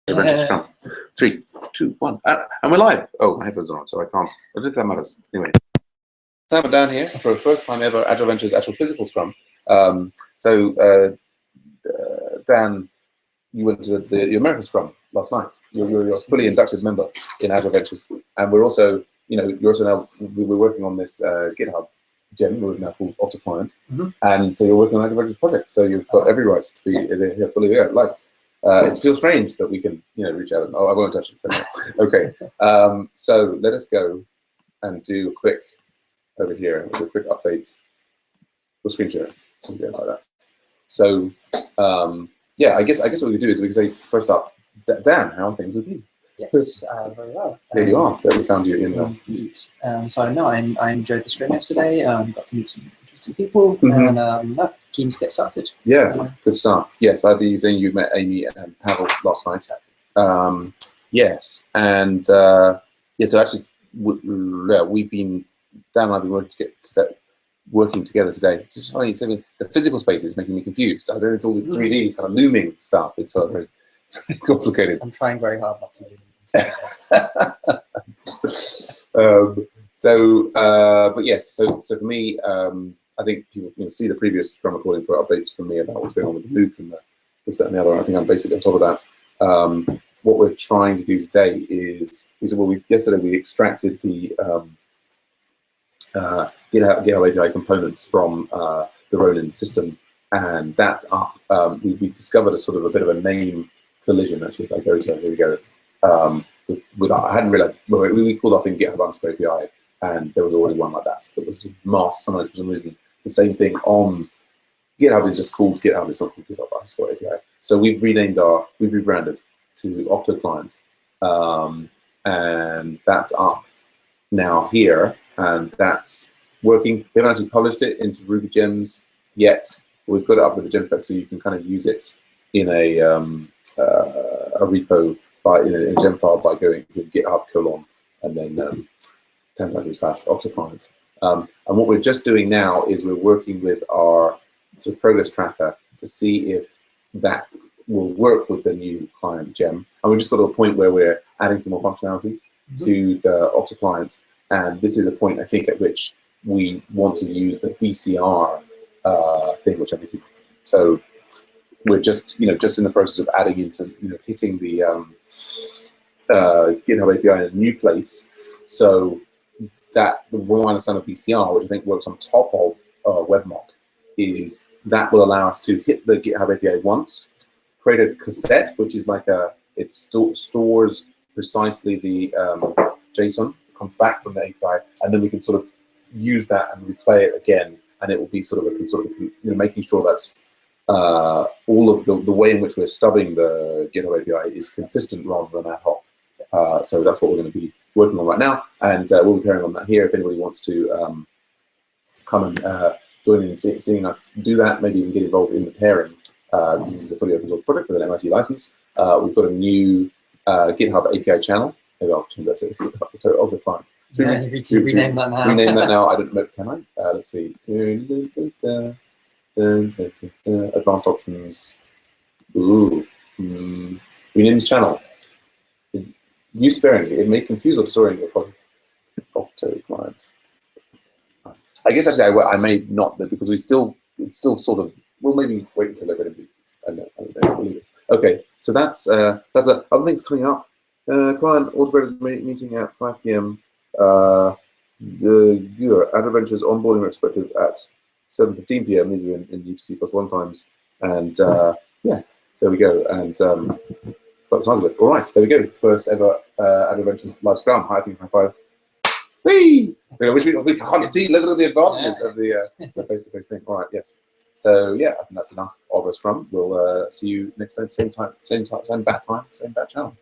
Scrum. 3, 2, 1. And we're live. Oh, my headphones are on, so I can't. I don't think that matters. Anyway. Sam down here for the first time ever Agile Ventures Actual Physical Scrum. Dan, you went to the American Scrum last night. You're a fully inducted member in Agile Ventures. And we're also, you're also now, we're working on this GitHub gem, we're now called AtlanticScrum. And so you're working on Agile Ventures project. So you've got every right to be here fully here. It feels strange that we can, reach out. Oh, I won't touch it. Okay. So let us go and do a quick over here. A quick update. We'll screen share. Something like that. So yeah, I guess what we could do is we can say first up, Dan, how are things with you? Yes, very well. There you are. There we found you in there. So I enjoyed the scrim yesterday. Got to meet some interesting people, and keen to get started. Yeah, good stuff. Yes, I've been saying you met Amy and Pavel last night. Yes, and yeah. So actually, we've been Dan and I've been working together today. It's just funny. The physical space is making me confused. I don't know, it's all this 3D kind of looming stuff. It's very, very complicated. I'm trying very hard not to. But yes. So for me. I think people see the previous Scrum recording for updates from me about what's going on with the MOOC and this, that, and the other. I think I'm basically on top of that. What we're trying to do today is yesterday we extracted the GitHub API components from the Ronin system, and that's up. We discovered a bit of a name collision. Actually, if I go to here we go. I hadn't realized we called our thing GitHub API, and there was already one like that was masked sometimes for some reason. The same thing on GitHub is just called GitHub. It's not called GitHub API. So we've rebranded to Octo Client, and that's up now here, and that's working. We haven't actually published it into Ruby Gems yet. But we've got it up with the gem spec, so you can kind of use it in a repo in a gem file by going to GitHub : and then /Octo Client. And what we're just doing now is we're working with our progress tracker to see if that will work with the new client gem. And we've just got to a point where we're adding some more functionality to the Octo Client. And this is a point, I think, at which we want to use the VCR thing, which I think is, so we're just, just in the process of adding in some, hitting the GitHub API in a new place. So that the raw understand of VCR, which I think works on top of WebMock, is that will allow us to hit the GitHub API once, create a cassette, which is like it stores precisely the JSON, comes back from the API, and then we can sort of use that and replay it again, and it will be making sure that all of the way in which we're stubbing the GitHub API is consistent rather than ad hoc. So that's what we're going to be working on right now, and we'll be pairing on that here. If anybody wants to come and join in and seeing us do that, maybe even get involved in the pairing. This is a fully open source project with an MIT license. We've got a new GitHub API channel. Maybe I'll change that to Octo Client. Yeah, you need to rename that now. Rename that now. I don't know. Can I? Let's see. Advanced options. Ooh. Rename this channel. Use sparingly. It may confuse or disorient your project. Octo Client. I guess actually I may not, because it's still sort of. We'll maybe wait until everybody. I don't believe it. Okay, so that's other things coming up. Client autograders meeting at 5 p.m. The Agile Ventures onboarding retrospective at 7:15 p.m. These are in UTC +1 times, and yeah, there we go. And the size of it. All right, there we go. First ever Agile Ventures live Scrum. High five. Whee! Which we can't see. Look at the advantages of the face-to-face thing. All right, yes. So yeah, I think that's enough of a Scrum. We'll see you next time, same bat time, same bat channel.